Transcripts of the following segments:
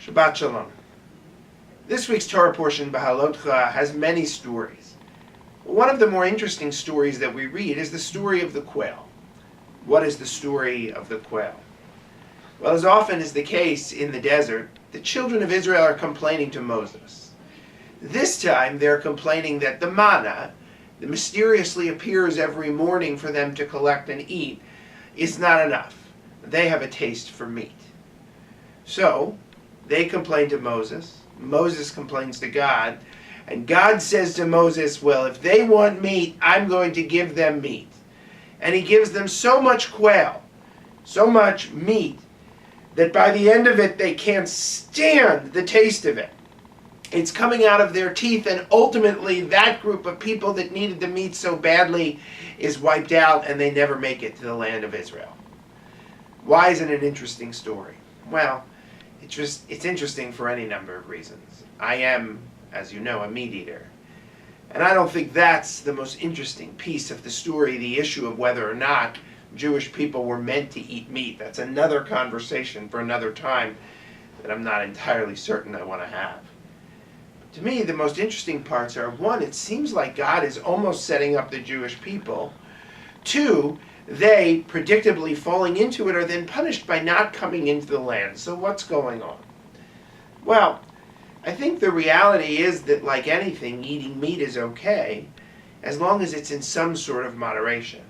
Shabbat Shalom. This week's Torah portion, Beha'alotecha, has many stories. One of the more interesting stories that we read is the story of the quail. What is the story of the quail? Well, as often is the case in the desert, the children of Israel are complaining to Moses. This time they're complaining that the manna, that mysteriously appears every morning for them to collect and eat, is not enough. They have a taste for meat. So, they complain to Moses. Moses complains to God. And God says to Moses, well, if they want meat, I'm going to give them meat. And he gives them so much quail, so much meat, that by the end of it, they can't stand the taste of it. It's coming out of their teeth, and ultimately that group of people that needed the meat so badly is wiped out, and they never make it to the land of Israel. Why is it an interesting story? Well, it's interesting for any number of reasons. I am, as you know, a meat eater. And I don't think that's the most interesting piece of the story, the issue of whether or not Jewish people were meant to eat meat. That's another conversation for another time that I'm not entirely certain I want to have. To me, the most interesting parts are, one, it seems like God is almost setting up the Jewish people. Two, they, predictably falling into it, are then punished by not coming into the land. So what's going on? Well, I think the reality is that, like anything, eating meat is okay, as long as it's in some sort of moderation.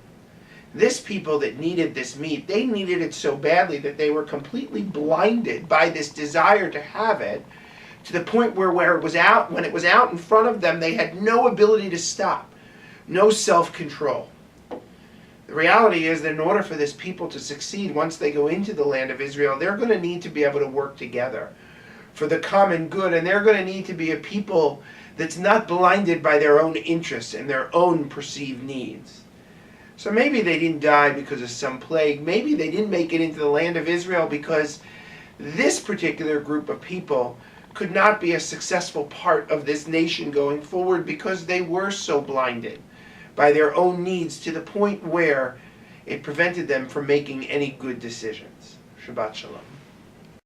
This people that needed this meat, they needed it so badly that they were completely blinded by this desire to have it, to the point where it was out, when it was out in front of them, they had no ability to stop, no self-control. The reality is that in order for this people to succeed, once they go into the land of Israel, they're going to need to be able to work together for the common good, and they're going to need to be a people that's not blinded by their own interests and their own perceived needs. So maybe they didn't die because of some plague. Maybe they didn't make it into the land of Israel because this particular group of people could not be a successful part of this nation going forward because they were so blinded by their own needs to the point where it prevented them from making any good decisions. Shabbat Shalom.